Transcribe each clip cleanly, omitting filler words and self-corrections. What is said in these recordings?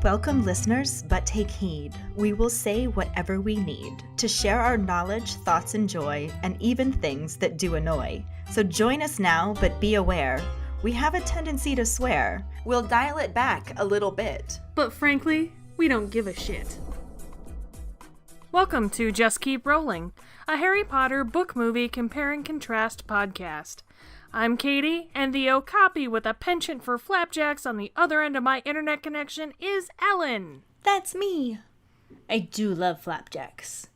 Welcome, listeners, but take heed. We will say whatever we need to share our knowledge, thoughts, and joy, and even things that do annoy. So join us now, but be aware. We have a tendency to swear. We'll dial it back a little bit. But frankly, we don't give a shit. Welcome to Just Keep Rolling, a Harry Potter book movie compare and contrast podcast. I'm Katie, and the okapi with a penchant for flapjacks on the other end of my internet connection is Ellen. That's me. I do love flapjacks.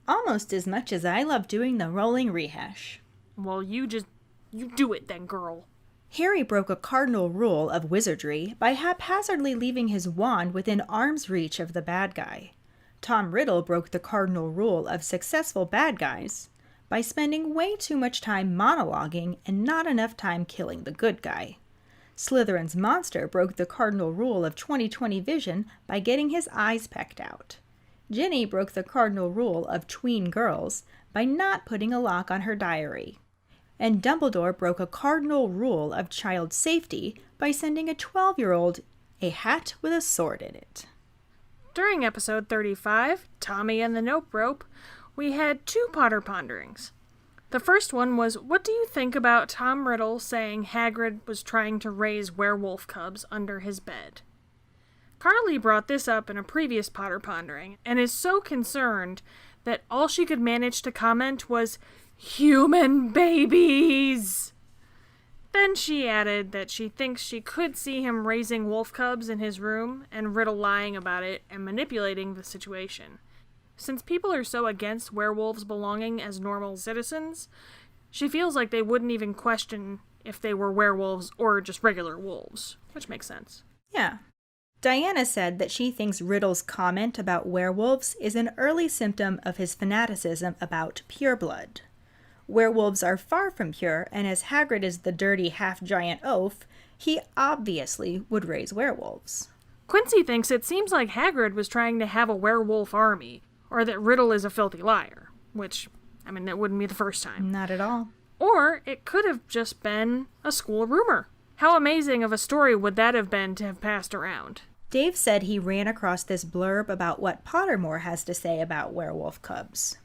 Almost as much as I love doing the rolling rehash. Well, you do it then, girl. Harry broke a cardinal rule of wizardry by haphazardly leaving his wand within arm's reach of the bad guy. Tom Riddle broke the cardinal rule of successful bad guys by spending way too much time monologuing and not enough time killing the good guy. Slytherin's monster broke the cardinal rule of 20/20 vision by getting his eyes pecked out. Ginny broke the cardinal rule of tween girls by not putting a lock on her diary. And Dumbledore broke a cardinal rule of child safety by sending a 12-year-old a hat with a sword in it. During episode 35, Tommy and the Nope Rope, we had two Potter ponderings. The first one was, what do you think about Tom Riddle saying Hagrid was trying to raise werewolf cubs under his bed? Carly brought this up in a previous Potter pondering, and is so concerned that all she could manage to comment was, human babies! Then she added that she thinks she could see him raising wolf cubs in his room, and Riddle lying about it and manipulating the situation. Since people are so against werewolves belonging as normal citizens, she feels like they wouldn't even question if they were werewolves or just regular wolves, which makes sense. Yeah. Diana said that she thinks Riddle's comment about werewolves is an early symptom of his fanaticism about pureblood. Werewolves are far from pure, and as Hagrid is the dirty half-giant oaf, he obviously would raise werewolves. Quincy thinks it seems like Hagrid was trying to have a werewolf army, or that Riddle is a filthy liar, which, that wouldn't be the first time. Not at all. Or it could have just been a school rumor. How amazing of a story would that have been to have passed around? Dave said he ran across this blurb about what Pottermore has to say about werewolf cubs.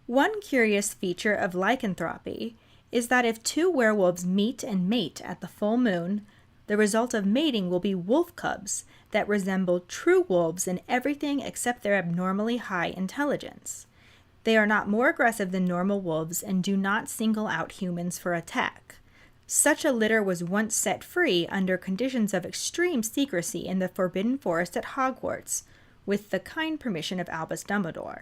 One curious feature of lycanthropy is that if two werewolves meet and mate at the full moon, the result of mating will be wolf cubs that resemble true wolves in everything except their abnormally high intelligence. They are not more aggressive than normal wolves and do not single out humans for attack. Such a litter was once set free under conditions of extreme secrecy in the Forbidden Forest at Hogwarts, with the kind permission of Albus Dumbledore.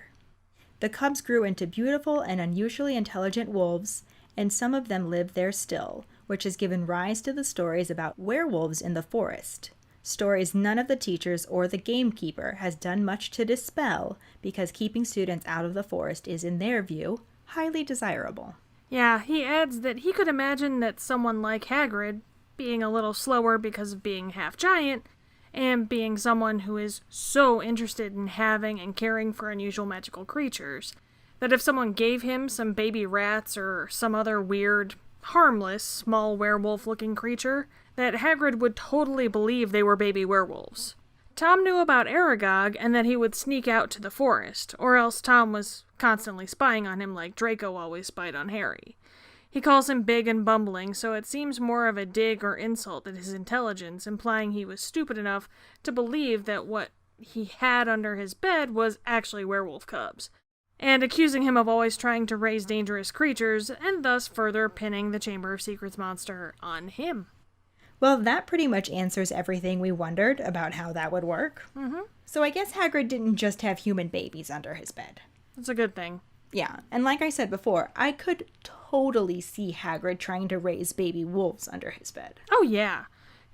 The cubs grew into beautiful and unusually intelligent wolves, and some of them live there still, which has given rise to the stories about werewolves in the forest. Stories none of the teachers or the gamekeeper has done much to dispel, because keeping students out of the forest is, in their view, highly desirable. Yeah, he adds that he could imagine that someone like Hagrid, being a little slower because of being half-giant, and being someone who is so interested in having and caring for unusual magical creatures, that if someone gave him some baby rats or some other weird, harmless, small werewolf-looking creature, that Hagrid would totally believe they were baby werewolves. Tom knew about Aragog and that he would sneak out to the forest, or else Tom was constantly spying on him like Draco always spied on Harry. He calls him big and bumbling, so it seems more of a dig or insult at his intelligence, implying he was stupid enough to believe that what he had under his bed was actually werewolf cubs, and accusing him of always trying to raise dangerous creatures, and thus further pinning the Chamber of Secrets monster on him. Well, that pretty much answers everything we wondered about how that would work. Mm-hmm. So I guess Hagrid didn't just have human babies under his bed. That's a good thing. Yeah, and like I said before, I could totally see Hagrid trying to raise baby wolves under his bed. Oh yeah.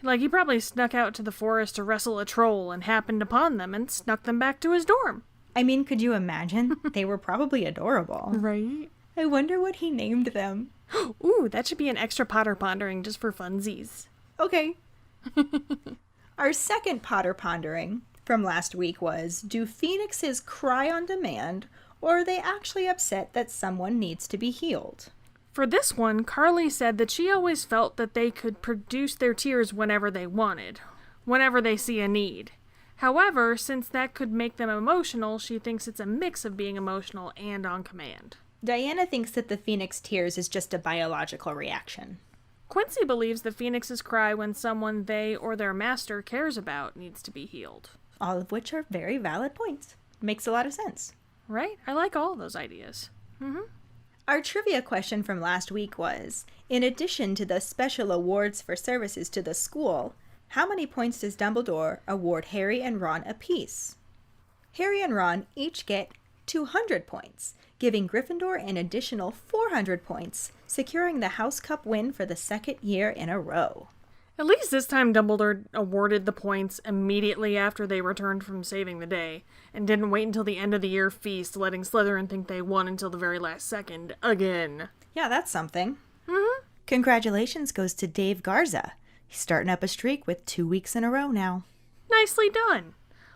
Like he probably snuck out to the forest to wrestle a troll and happened upon them and snuck them back to his dorm. Could you imagine? They were probably adorable. Right? I wonder what he named them. Ooh, that should be an extra Potter pondering just for funsies. Okay. Our second Potter pondering from last week was, do phoenixes cry on demand, or are they actually upset that someone needs to be healed? For this one, Carly said that she always felt that they could produce their tears whenever they wanted, whenever they see a need. However, since that could make them emotional, she thinks it's a mix of being emotional and on command. Diana thinks that the phoenix tears is just a biological reaction. Quincy believes the phoenixes cry when someone they or their master cares about needs to be healed. All of which are very valid points. Makes a lot of sense. Right? I like all of those ideas. Our trivia question from last week was, in addition to the special awards for services to the school, how many points does Dumbledore award Harry and Ron apiece? Harry and Ron each get 200 points, giving Gryffindor an additional 400 points, securing the House Cup win for the second year in a row. At least this time Dumbledore awarded the points immediately after they returned from saving the day, and didn't wait until the end of the year feast, letting Slytherin think they won until the very last second, again. Yeah, that's something. Congratulations goes to Dave Garza. He's starting up a streak with 2 weeks in a row now. Nicely done!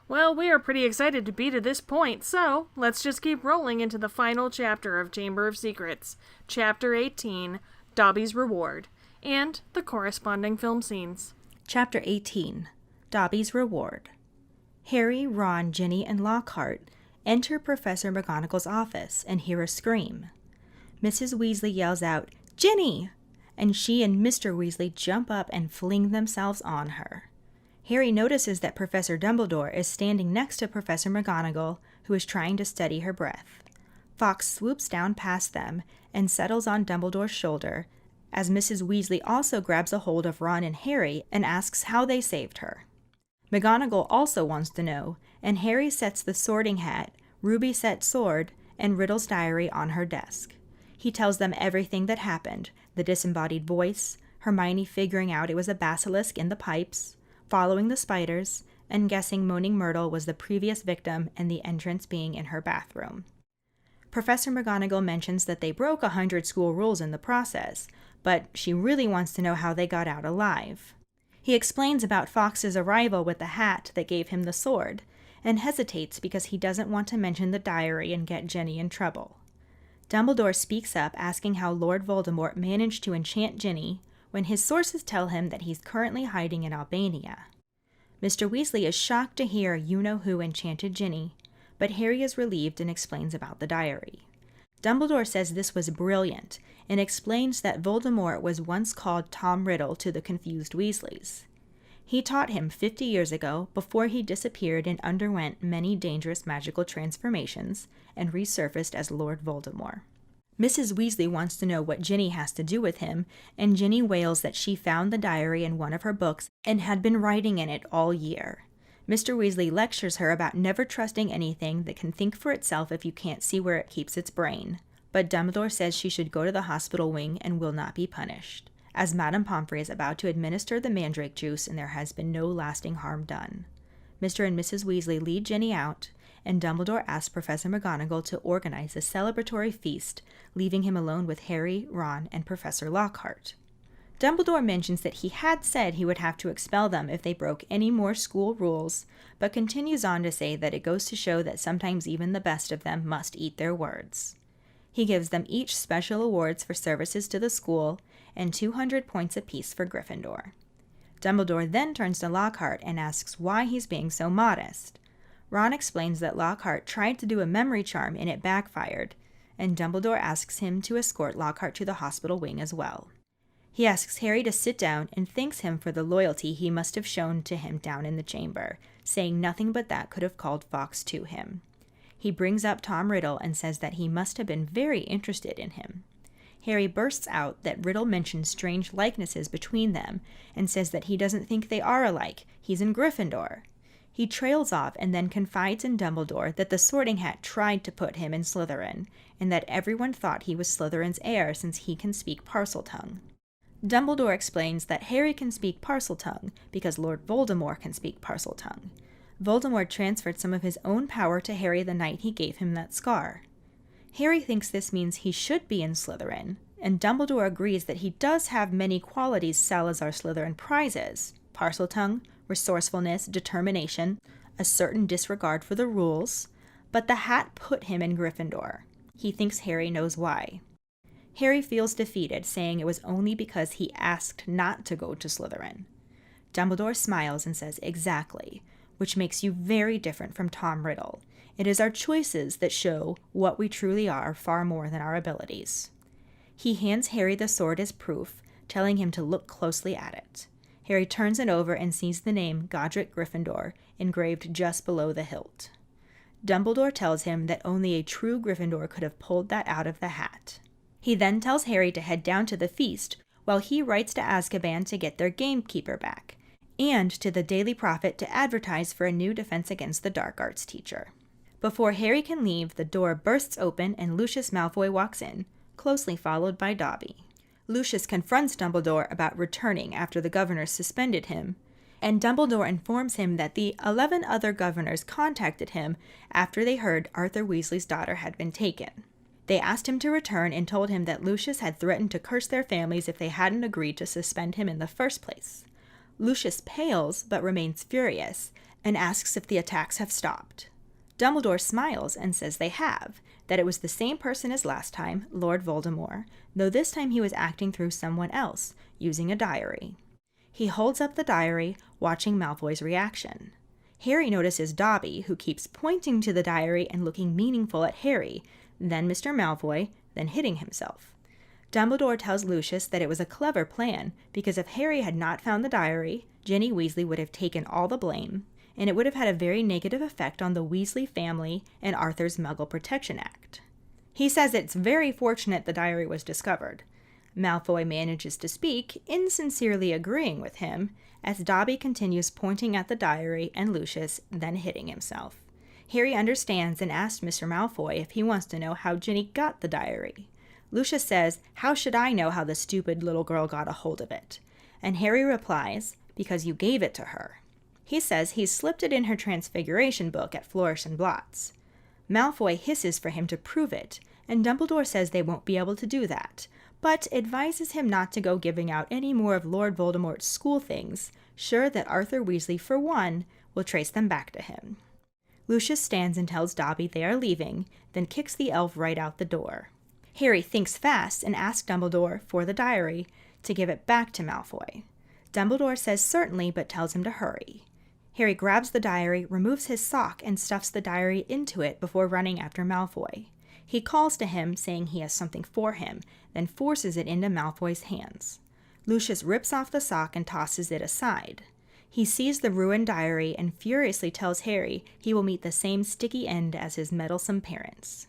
Well, we are pretty excited to be to this point, so let's just keep rolling into the final chapter of Chamber of Secrets, Chapter 18, Dobby's Reward, and the corresponding film scenes. Chapter 18, Dobby's Reward. Harry, Ron, Ginny, and Lockhart enter Professor McGonagall's office and hear a scream. Mrs. Weasley yells out, "Ginny!" and she and Mr. Weasley jump up and fling themselves on her. Harry notices that Professor Dumbledore is standing next to Professor McGonagall, who is trying to steady her breath. Fawkes swoops down past them and settles on Dumbledore's shoulder, as Mrs. Weasley also grabs a hold of Ron and Harry and asks how they saved her. McGonagall also wants to know, and Harry sets the sorting hat, ruby set sword, and Riddle's diary on her desk. He tells them everything that happened, the disembodied voice, Hermione figuring out it was a basilisk in the pipes, following the spiders, and guessing Moaning Myrtle was the previous victim and the entrance being in her bathroom. Professor McGonagall mentions that they broke 100 school rules in the process, but she really wants to know how they got out alive. He explains about Fawkes' arrival with the hat that gave him the sword, and hesitates because he doesn't want to mention the diary and get Ginny in trouble. Dumbledore speaks up asking how Lord Voldemort managed to enchant Ginny when his sources tell him that he's currently hiding in Albania. Mr. Weasley is shocked to hear you-know-who enchanted Ginny, but Harry is relieved and explains about the diary. Dumbledore says this was brilliant and explains that Voldemort was once called Tom Riddle to the confused Weasleys. He taught him 50 years ago before he disappeared and underwent many dangerous magical transformations and resurfaced as Lord Voldemort. Mrs. Weasley wants to know what Ginny has to do with him, and Ginny wails that she found the diary in one of her books and had been writing in it all year. Mr. Weasley lectures her about never trusting anything that can think for itself if you can't see where it keeps its brain, but Dumbledore says she should go to the hospital wing and will not be punished, as Madame Pomfrey is about to administer the mandrake juice and there has been no lasting harm done. Mr. and Mrs. Weasley lead Ginny out, and Dumbledore asks Professor McGonagall to organize a celebratory feast, leaving him alone with Harry, Ron, and Professor Lockhart. Dumbledore mentions that he had said he would have to expel them if they broke any more school rules, but continues on to say that it goes to show that sometimes even the best of them must eat their words. He gives them each special awards for services to the school and 200 points apiece for Gryffindor. Dumbledore then turns to Lockhart and asks why he's being so modest. Ron explains that Lockhart tried to do a memory charm and it backfired, and Dumbledore asks him to escort Lockhart to the hospital wing as well. He asks Harry to sit down and thanks him for the loyalty he must have shown to him down in the chamber, saying nothing but that could have called Fawkes to him. He brings up Tom Riddle and says that he must have been very interested in him. Harry bursts out that Riddle mentions strange likenesses between them and says that he doesn't think they are alike. He's in Gryffindor. He trails off and then confides in Dumbledore that the Sorting Hat tried to put him in Slytherin, and that everyone thought he was Slytherin's heir since he can speak Parseltongue. Dumbledore explains that Harry can speak Parseltongue because Lord Voldemort can speak Parseltongue. Voldemort transferred some of his own power to Harry the night he gave him that scar. Harry thinks this means he should be in Slytherin, and Dumbledore agrees that he does have many qualities Salazar Slytherin prizes: Parseltongue, resourcefulness, determination, a certain disregard for the rules, but the hat put him in Gryffindor. He thinks Harry knows why. Harry feels defeated, saying it was only because he asked not to go to Slytherin. Dumbledore smiles and says, "Exactly. which makes you very different from Tom Riddle. It is our choices that show what we truly are far more than our abilities. He hands Harry the sword as proof, telling him to look closely at it. Harry turns it over and sees the name Godric Gryffindor engraved just below the hilt. Dumbledore tells him that only a true Gryffindor could have pulled that out of the hat. He then tells Harry to head down to the feast while he writes to Azkaban to get their gamekeeper back, and to the Daily Prophet to advertise for a new Defense Against the Dark Arts teacher. Before Harry can leave, the door bursts open and Lucius Malfoy walks in, closely followed by Dobby. Lucius confronts Dumbledore about returning after the governors suspended him, and Dumbledore informs him that the 11 other governors contacted him after they heard Arthur Weasley's daughter had been taken. They asked him to return and told him that Lucius had threatened to curse their families if they hadn't agreed to suspend him in the first place. Lucius pales but remains furious and asks if the attacks have stopped. Dumbledore smiles and says they have, that it was the same person as last time, Lord Voldemort, though this time he was acting through someone else, using a diary. He holds up the diary, watching Malfoy's reaction. Harry notices Dobby, who keeps pointing to the diary and looking meaningful at Harry, then Mr. Malfoy, then hitting himself. Dumbledore tells Lucius that it was a clever plan, because if Harry had not found the diary, Ginny Weasley would have taken all the blame, and it would have had a very negative effect on the Weasley family and Arthur's Muggle Protection Act. He says it's very fortunate the diary was discovered. Malfoy manages to speak, insincerely agreeing with him, as Dobby continues pointing at the diary and Lucius, then hitting himself. Harry understands and asks Mr. Malfoy if he wants to know how Ginny got the diary. Lucius says, "How should I know how the stupid little girl got a hold of it?" And Harry replies, "Because you gave it to her." He says he's slipped it in her Transfiguration book at Flourish and Blots. Malfoy hisses for him to prove it, and Dumbledore says they won't be able to do that, but advises him not to go giving out any more of Lord Voldemort's school things, sure that Arthur Weasley, for one, will trace them back to him. Lucius stands and tells Dobby they are leaving, then kicks the elf right out the door. Harry thinks fast and asks Dumbledore, for the diary, to give it back to Malfoy. Dumbledore says certainly, but tells him to hurry. Harry grabs the diary, removes his sock, and stuffs the diary into it before running after Malfoy. He calls to him, saying he has something for him, then forces it into Malfoy's hands. Lucius rips off the sock and tosses it aside. He sees the ruined diary and furiously tells Harry he will meet the same sticky end as his meddlesome parents.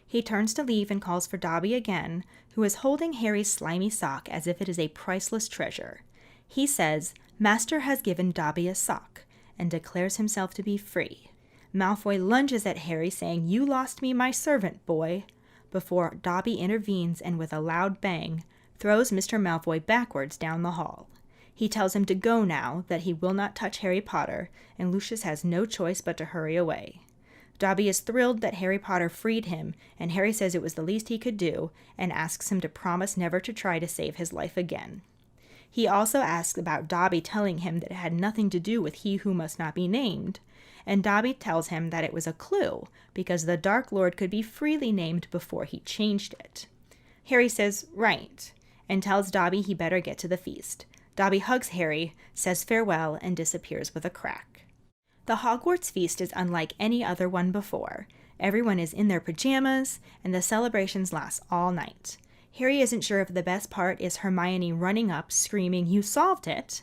He turns to leave and calls for Dobby again, who is holding Harry's slimy sock as if it is a priceless treasure. He says, "Master has given Dobby a sock," and declares himself to be free. Malfoy lunges at Harry, saying, "You lost me my servant, boy," before Dobby intervenes and with a loud bang, throws Mr. Malfoy backwards down the hall. He tells him to go now, that he will not touch Harry Potter, and Lucius has no choice but to hurry away. Dobby is thrilled that Harry Potter freed him, and Harry says it was the least he could do, and asks him to promise never to try to save his life again. He also asks about Dobby telling him that it had nothing to do with He Who Must Not Be Named, and Dobby tells him that it was a clue, because the Dark Lord could be freely named before he changed it. Harry says, "Right," and tells Dobby he better get to the feast. Dobby hugs Harry, says farewell, and disappears with a crack. The Hogwarts feast is unlike any other one before. Everyone is in their pajamas, and the celebrations last all night. Harry isn't sure if the best part is Hermione running up, screaming, "You solved it!"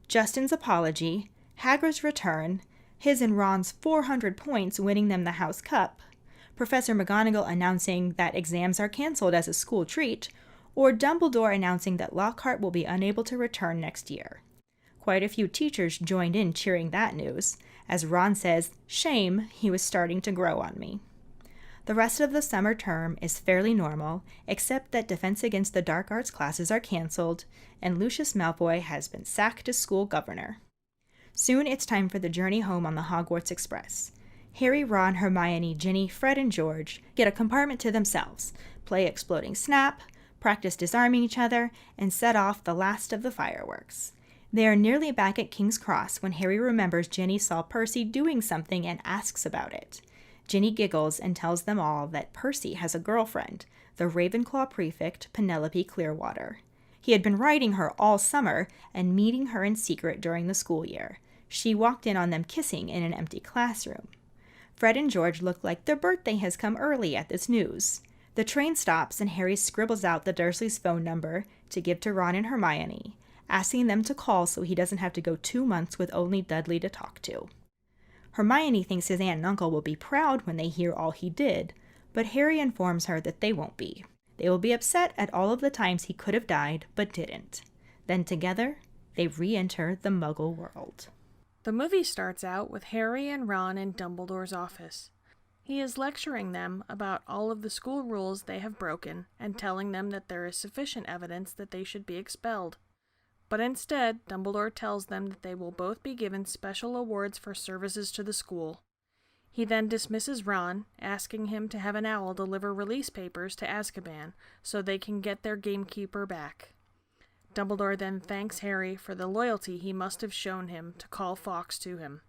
Justin's apology, Hagrid's return, his and Ron's 400 points winning them the House Cup, Professor McGonagall announcing that exams are canceled as a school treat, or Dumbledore announcing that Lockhart will be unable to return next year. Quite a few teachers joined in cheering that news, as Ron says, "Shame, he was starting to grow on me." The rest of the summer term is fairly normal, except that Defense Against the Dark Arts classes are canceled, and Lucius Malfoy has been sacked as school governor. Soon it's time for the journey home on the Hogwarts Express. Harry, Ron, Hermione, Ginny, Fred, and George get a compartment to themselves, play Exploding Snap, practice disarming each other, and set off the last of the fireworks. They are nearly back at King's Cross when Harry remembers Ginny saw Percy doing something and asks about it. Ginny giggles and tells them all that Percy has a girlfriend, the Ravenclaw prefect Penelope Clearwater. He had been writing her all summer and meeting her in secret during the school year. She walked in on them kissing in an empty classroom. Fred and George look like their birthday has come early at this news. The train stops and Harry scribbles out the Dursleys' phone number to give to Ron and Hermione, asking them to call so he doesn't have to go 2 months with only Dudley to talk to. Hermione thinks his aunt and uncle will be proud when they hear all he did, but Harry informs her that they won't be. They will be upset at all of the times he could have died, but didn't. Then together, they re-enter the Muggle world. The movie starts out with Harry and Ron in Dumbledore's office. He is lecturing them about all of the school rules they have broken and telling them that there is sufficient evidence that they should be expelled. But instead, Dumbledore tells them that they will both be given special awards for services to the school. He then dismisses Ron, asking him to have an owl deliver release papers to Azkaban so they can get their gamekeeper back. Dumbledore then thanks Harry for the loyalty he must have shown him to call Fawkes to him.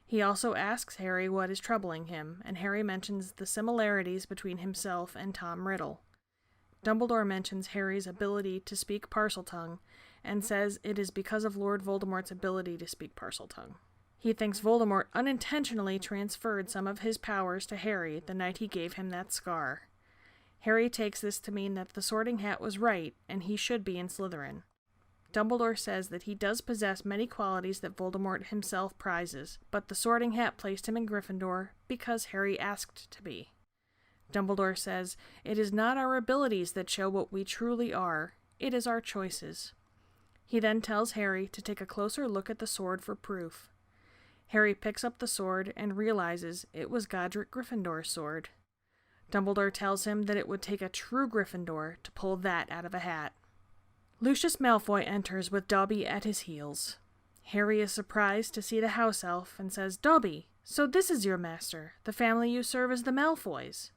He also asks Harry what is troubling him, and Harry mentions the similarities between himself and Tom Riddle. Dumbledore mentions Harry's ability to speak Parseltongue, and says it is because of Lord Voldemort's ability to speak Parseltongue. He thinks Voldemort unintentionally transferred some of his powers to Harry the night he gave him that scar. Harry takes this to mean that the Sorting Hat was right, and he should be in Slytherin. Dumbledore says that he does possess many qualities that Voldemort himself prizes, but the Sorting Hat placed him in Gryffindor because Harry asked to be. Dumbledore says, "It is not our abilities that show what we truly are, it is our choices." He then tells Harry to take a closer look at the sword for proof. Harry picks up the sword and realizes it was Godric Gryffindor's sword. Dumbledore tells him that it would take a true Gryffindor to pull that out of a hat. Lucius Malfoy enters with Dobby at his heels. Harry is surprised to see the house elf and says, "Dobby, so this is your master, the family you serve as the Malfoys."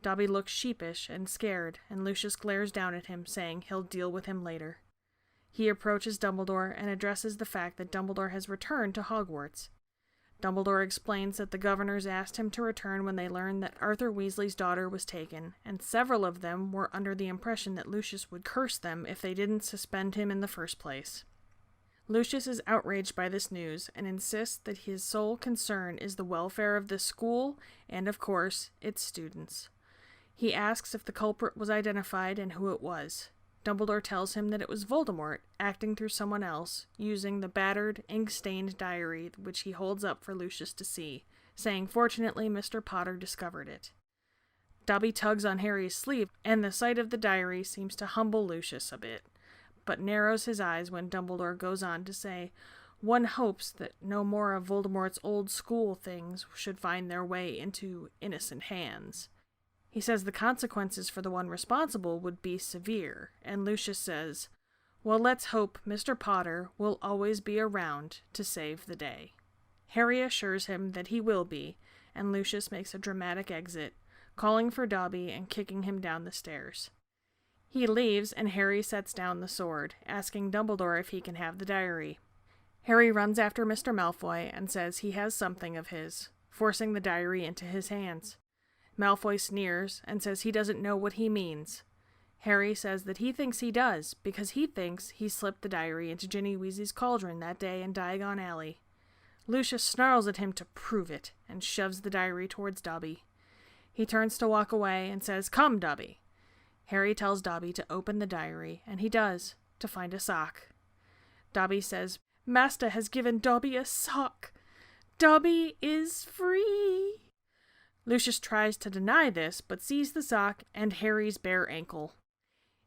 Dobby looks sheepish and scared, and Lucius glares down at him, saying he'll deal with him later. He approaches Dumbledore and addresses the fact that Dumbledore has returned to Hogwarts. Dumbledore explains that the governors asked him to return when they learned that Arthur Weasley's daughter was taken, and several of them were under the impression that Lucius would curse them if they didn't suspend him in the first place. Lucius is outraged by this news and insists that his sole concern is the welfare of the school and, of course, its students. He asks if the culprit was identified and who it was. Dumbledore tells him that it was Voldemort, acting through someone else, using the battered, ink-stained diary which he holds up for Lucius to see, saying fortunately Mr. Potter discovered it. Dobby tugs on Harry's sleeve, and the sight of the diary seems to humble Lucius a bit, but narrows his eyes when Dumbledore goes on to say, "One hopes that no more of Voldemort's old school things should find their way into innocent hands." He says the consequences for the one responsible would be severe, and Lucius says, "Well, let's hope Mr. Potter will always be around to save the day." Harry assures him that he will be, and Lucius makes a dramatic exit, calling for Dobby and kicking him down the stairs. He leaves, and Harry sets down the sword, asking Dumbledore if he can have the diary. Harry runs after Mr. Malfoy and says he has something of his, forcing the diary into his hands. Malfoy sneers and says he doesn't know what he means. Harry says that he thinks he does, because he thinks he slipped the diary into Ginny Weasley's cauldron that day in Diagon Alley. Lucius snarls at him to prove it, and shoves the diary towards Dobby. He turns to walk away and says, "Come, Dobby." Harry tells Dobby to open the diary, and he does, to find a sock. Dobby says, "Master has given Dobby a sock. Dobby is free." Lucius tries to deny this, but sees the sock and Harry's bare ankle.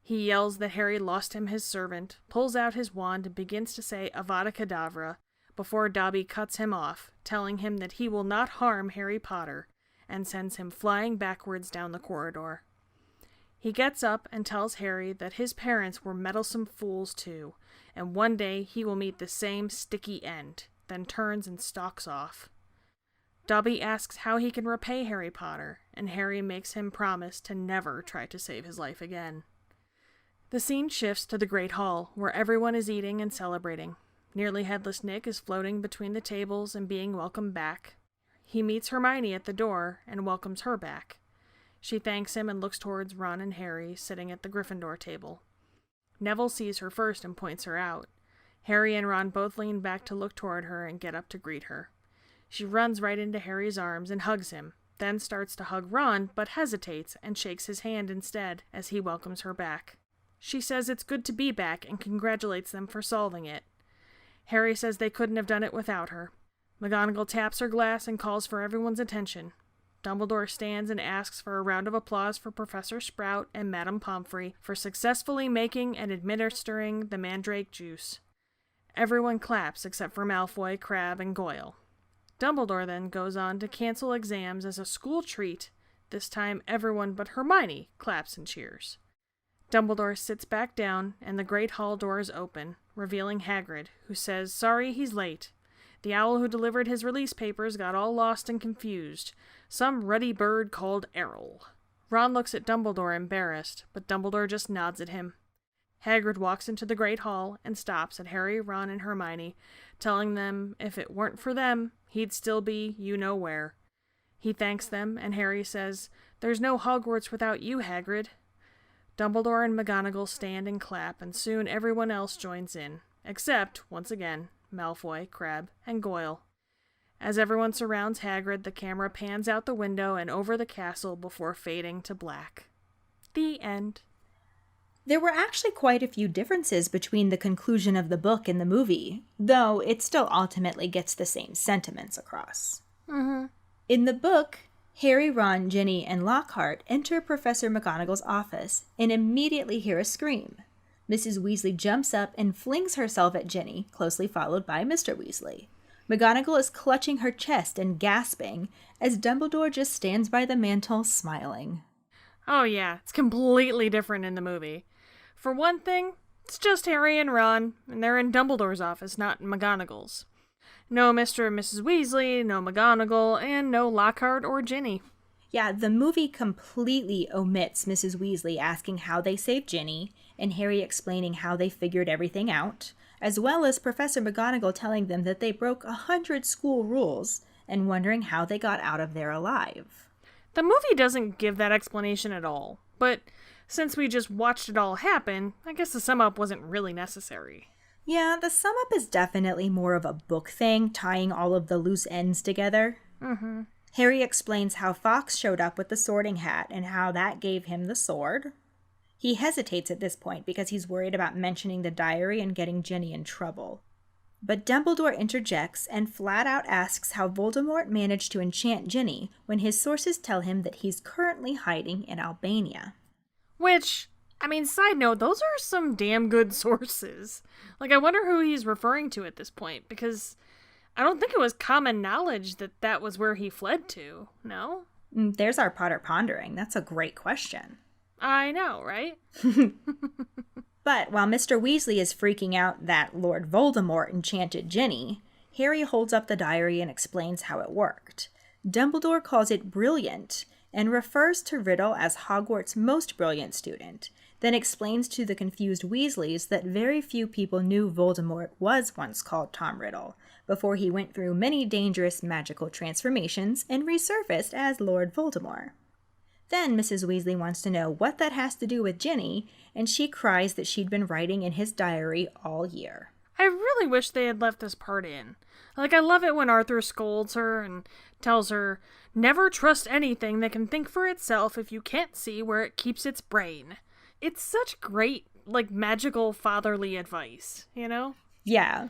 He yells that Harry lost him his servant, pulls out his wand and begins to say Avada Kedavra, before Dobby cuts him off, telling him that he will not harm Harry Potter, and sends him flying backwards down the corridor. He gets up and tells Harry that his parents were meddlesome fools too, and one day he will meet the same sticky end, then turns and stalks off. Dobby asks how he can repay Harry Potter, and Harry makes him promise to never try to save his life again. The scene shifts to the Great Hall, where everyone is eating and celebrating. Nearly Headless Nick is floating between the tables and being welcomed back. He meets Hermione at the door and welcomes her back. She thanks him and looks towards Ron and Harry sitting at the Gryffindor table. Neville sees her first and points her out. Harry and Ron both lean back to look toward her and get up to greet her. She runs right into Harry's arms and hugs him, then starts to hug Ron, but hesitates and shakes his hand instead as he welcomes her back. She says it's good to be back and congratulates them for solving it. Harry says they couldn't have done it without her. McGonagall taps her glass and calls for everyone's attention. Dumbledore stands and asks for a round of applause for Professor Sprout and Madame Pomfrey for successfully making and administering the mandrake juice. Everyone claps except for Malfoy, Crabbe, and Goyle. Dumbledore then goes on to cancel exams as a school treat. This time everyone but Hermione claps and cheers. Dumbledore sits back down and the great hall doors open, revealing Hagrid, who says sorry he's late. The owl who delivered his release papers got all lost and confused. Some ruddy bird called Errol. Ron looks at Dumbledore embarrassed, but Dumbledore just nods at him. Hagrid walks into the Great Hall and stops at Harry, Ron, and Hermione, telling them if it weren't for them, he'd still be you-know-where. He thanks them, and Harry says, "There's no Hogwarts without you, Hagrid." Dumbledore and McGonagall stand and clap, and soon everyone else joins in, except, once again, Malfoy, Crabbe, and Goyle. As everyone surrounds Hagrid, the camera pans out the window and over the castle before fading to black. The end. There were actually quite a few differences between the conclusion of the book and the movie, though it still ultimately gets the same sentiments across. In the book, Harry, Ron, Ginny, and Lockhart enter Professor McGonagall's office and immediately hear a scream. Mrs. Weasley jumps up and flings herself at Ginny, closely followed by Mr. Weasley. McGonagall is clutching her chest and gasping as Dumbledore just stands by the mantel smiling. Oh yeah, it's completely different in the movie. For one thing, it's just Harry and Ron, and they're in Dumbledore's office, not McGonagall's. No Mr. and Mrs. Weasley, no McGonagall, and no Lockhart or Ginny. Yeah, the movie completely omits Mrs. Weasley asking how they saved Ginny, and Harry explaining how they figured everything out, as well as Professor McGonagall telling them that they broke 100 school rules, and wondering how they got out of there alive. The movie doesn't give that explanation at all, but since we just watched it all happen, I guess the sum-up wasn't really necessary. Yeah, the sum-up is definitely more of a book thing, tying all of the loose ends together. Harry explains how Fawkes showed up with the sorting hat and how that gave him the sword. He hesitates at this point because he's worried about mentioning the diary and getting Ginny in trouble. But Dumbledore interjects and flat out asks how Voldemort managed to enchant Ginny when his sources tell him that he's currently hiding in Albania. Which, I mean, side note, those are some damn good sources. Like, I wonder who he's referring to at this point, because I don't think it was common knowledge that that was where he fled to, no? There's our Potter pondering. That's a great question. I know, right? But while Mr. Weasley is freaking out that Lord Voldemort enchanted Ginny, Harry holds up the diary and explains how it worked. Dumbledore calls it brilliant and refers to Riddle as Hogwarts' most brilliant student, then explains to the confused Weasleys that very few people knew Voldemort was once called Tom Riddle, before he went through many dangerous magical transformations and resurfaced as Lord Voldemort. Then Mrs. Weasley wants to know what that has to do with Ginny, and she cries that she'd been writing in his diary all year. I really wish they had left this part in. Like, I love it when Arthur scolds her and tells her, "Never trust anything that can think for itself if you can't see where it keeps its brain." It's such great, like, magical fatherly advice, you know? Yeah.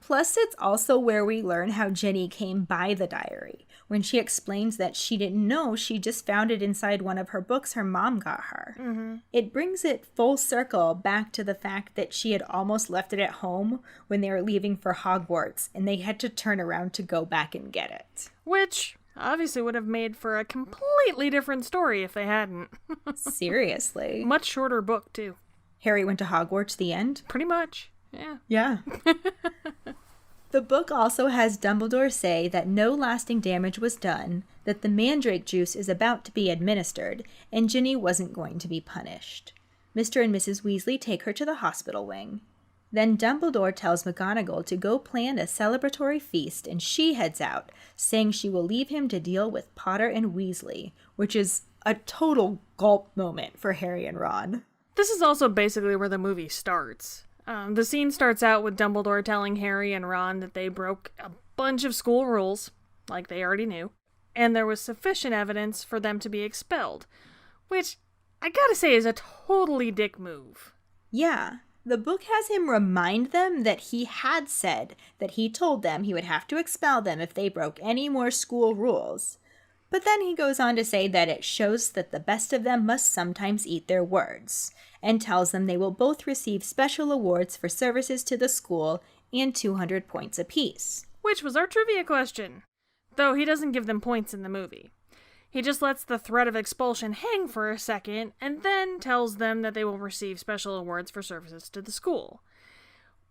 Plus, it's also where we learn how Ginny came by the diary, when she explains that she didn't know she just found it inside one of her books her mom got her. It brings it full circle back to the fact that she had almost left it at home when they were leaving for Hogwarts, and they had to turn around to go back and get it. Which obviously would have made for a completely different story if they hadn't. Seriously. Much shorter book, too. Harry went to Hogwarts, the end? Pretty much, yeah. Yeah. The book also has Dumbledore say that no lasting damage was done, that the mandrake juice is about to be administered, and Ginny wasn't going to be punished. Mr. and Mrs. Weasley take her to the hospital wing. Then Dumbledore tells McGonagall to go plan a celebratory feast, and she heads out, saying she will leave him to deal with Potter and Weasley, which is a total gulp moment for Harry and Ron. This is also basically where the movie starts. The scene starts out with Dumbledore telling Harry and Ron that they broke a bunch of school rules, like they already knew, and there was sufficient evidence for them to be expelled, which I gotta say is a totally dick move. Yeah, the book has him remind them that he had said that he told them he would have to expel them if they broke any more school rules. But then he goes on to say that it shows that the best of them must sometimes eat their words, and tells them they will both receive special awards for services to the school and 200 points apiece. Which was our trivia question. Though he doesn't give them points in the movie. He just lets the threat of expulsion hang for a second, and then tells them that they will receive special awards for services to the school.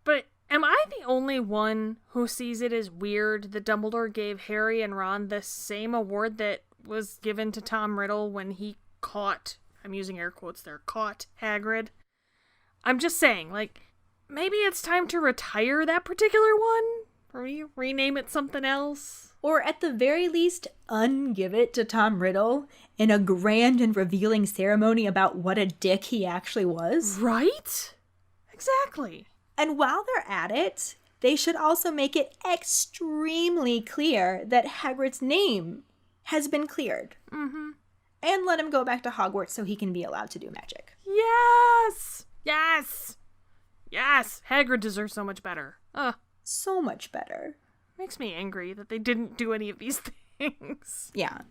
But am I the only one who sees it as weird that Dumbledore gave Harry and Ron the same award that was given to Tom Riddle when he caught, I'm using air quotes there, caught Hagrid? I'm just saying, maybe it's time to retire that particular one? Rename it something else? Or at the very least, ungive it to Tom Riddle in a grand and revealing ceremony about what a dick he actually was. Right? Exactly. And while they're at it, they should also make it extremely clear that Hagrid's name has been cleared. Mm-hmm. And let him go back to Hogwarts so he can be allowed to do magic. Yes! Yes! Yes! Hagrid deserves so much better. So much better. Makes me angry that they didn't do any of these things. Yeah.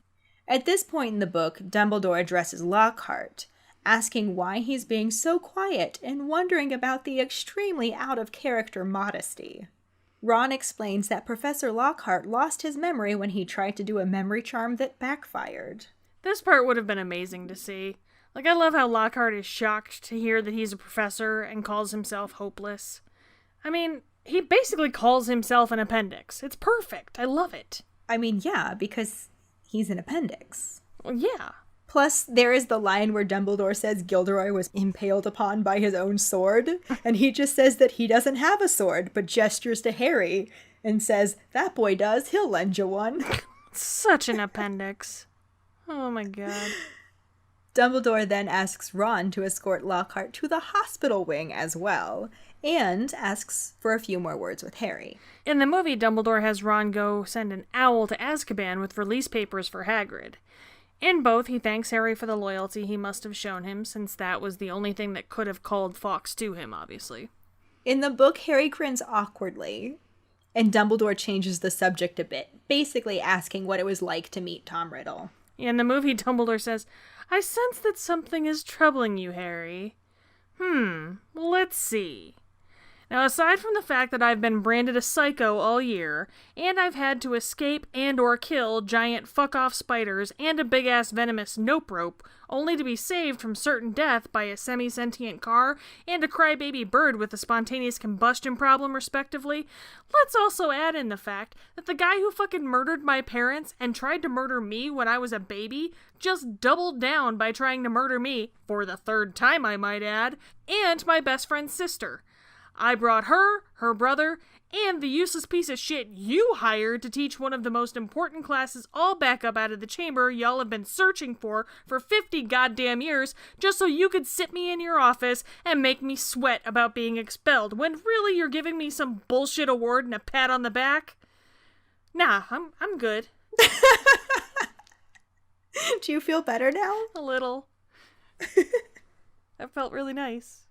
At this point in the book, Dumbledore addresses Lockhart, asking why he's being so quiet and wondering about the extremely out-of-character modesty. Ron explains that Professor Lockhart lost his memory when he tried to do a memory charm that backfired. This part would have been amazing to see. I love how Lockhart is shocked to hear that he's a professor and calls himself hopeless. I mean, he basically calls himself an appendix. It's perfect. I love it. I mean, yeah, because he's an appendix. Well, yeah. Plus, there is the line where Dumbledore says Gilderoy was impaled upon by his own sword, and he just says that he doesn't have a sword, but gestures to Harry and says, "That boy does, he'll lend you one." Such an appendix. Oh my god. Dumbledore then asks Ron to escort Lockhart to the hospital wing as well, and asks for a few more words with Harry. In the movie, Dumbledore has Ron go send an owl to Azkaban with release papers for Hagrid. In both, he thanks Harry for the loyalty he must have shown him, since that was the only thing that could have called Fawkes to him, obviously. In the book, Harry grins awkwardly, and Dumbledore changes the subject a bit, basically asking what it was like to meet Tom Riddle. In the movie, Dumbledore says, "I sense that something is troubling you, Harry. Well, let's see. Now, aside from the fact that I've been branded a psycho all year, and I've had to escape and or kill giant fuck-off spiders and a big-ass venomous nope rope, only to be saved from certain death by a semi-sentient car and a crybaby bird with a spontaneous combustion problem, respectively, let's also add in the fact that the guy who fucking murdered my parents and tried to murder me when I was a baby just doubled down by trying to murder me, for the third time I might add, and my best friend's sister. I brought her, her brother, and the useless piece of shit you hired to teach one of the most important classes all back up out of the chamber y'all have been searching for 50 goddamn years, just so you could sit me in your office and make me sweat about being expelled, when really you're giving me some bullshit award and a pat on the back? Nah, I'm good." Do you feel better now? A little. That felt really nice.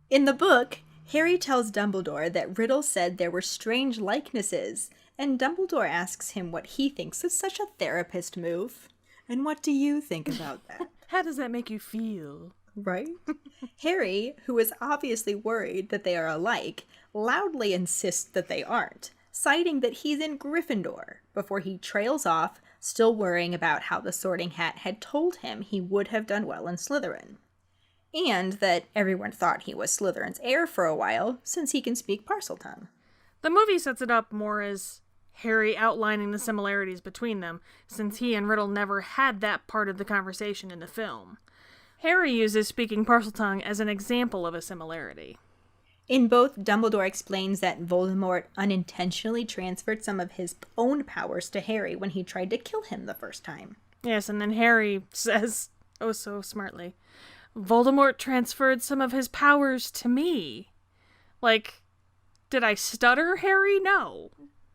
In the book, Harry tells Dumbledore that Riddle said there were strange likenesses, and Dumbledore asks him what he thinks is such a therapist move. And what do you think about that? How does that make you feel? Right? Harry, who is obviously worried that they are alike, loudly insists that they aren't, citing that he's in Gryffindor, before he trails off, still worrying about how the Sorting Hat had told him he would have done well in Slytherin. And that everyone thought he was Slytherin's heir for a while, since he can speak Parseltongue. The movie sets it up more as Harry outlining the similarities between them, since he and Riddle never had that part of the conversation in the film. Harry uses speaking Parseltongue as an example of a similarity. In both, Dumbledore explains that Voldemort unintentionally transferred some of his own powers to Harry when he tried to kill him the first time. Yes, and then Harry says, oh so smartly, Voldemort transferred some of his powers to me. Like, did I stutter, Harry? No.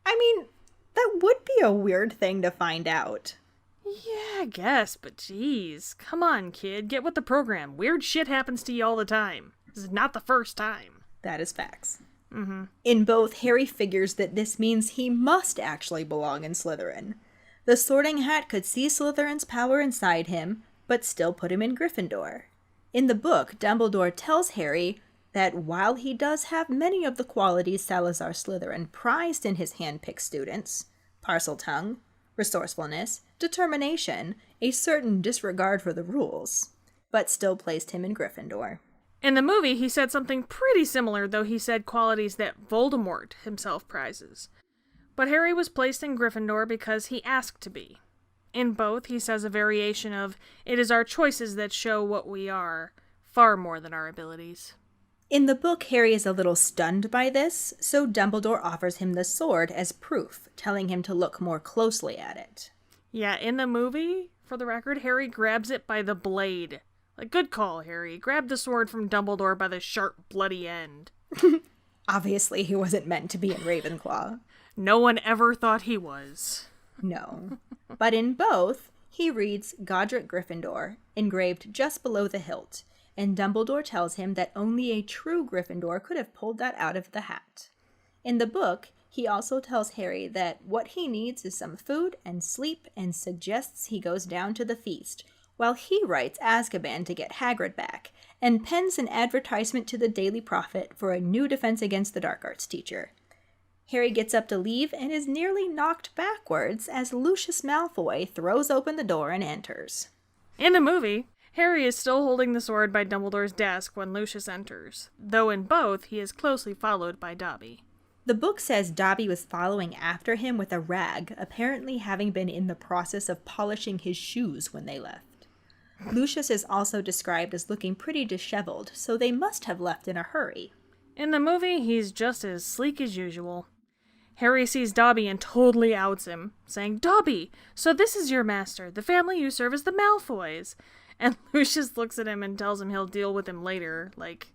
I mean, that would be a weird thing to find out. Yeah, I guess, but geez. Come on, kid. Get with the program. Weird shit happens to you all the time. This is not the first time. That is facts. Mm-hmm. In both, Harry figures that this means he must actually belong in Slytherin. The Sorting Hat could see Slytherin's power inside him, but still put him in Gryffindor. In the book, Dumbledore tells Harry that while he does have many of the qualities Salazar Slytherin prized in his hand-picked students, Parseltongue, resourcefulness, determination, a certain disregard for the rules, but still placed him in Gryffindor. In the movie, he said something pretty similar, though he said qualities that Voldemort himself prizes. But Harry was placed in Gryffindor because he asked to be. In both, he says a variation of, "It is our choices that show what we are, far more than our abilities." In the book, Harry is a little stunned by this, so Dumbledore offers him the sword as proof, telling him to look more closely at it. Yeah, in the movie, for the record, Harry grabs it by the blade. Like, good call, Harry. Grab the sword from Dumbledore by the sharp, bloody end. Obviously, he wasn't meant to be in Ravenclaw. No one ever thought he was. No. But in both, he reads Godric Gryffindor, engraved just below the hilt, and Dumbledore tells him that only a true Gryffindor could have pulled that out of the hat. In the book, he also tells Harry that what he needs is some food and sleep and suggests he goes down to the feast, while he writes Azkaban to get Hagrid back, and pens an advertisement to the Daily Prophet for a new Defense Against the Dark Arts teacher. Harry gets up to leave and is nearly knocked backwards as Lucius Malfoy throws open the door and enters. In the movie, Harry is still holding the sword by Dumbledore's desk when Lucius enters, though in both he is closely followed by Dobby. The book says Dobby was following after him with a rag, apparently having been in the process of polishing his shoes when they left. Lucius is also described as looking pretty disheveled, so they must have left in a hurry. In the movie, he's just as sleek as usual. Harry sees Dobby and totally outs him, saying, "Dobby, so this is your master, the family you serve as the Malfoys." And Lucius looks at him and tells him he'll deal with him later, like,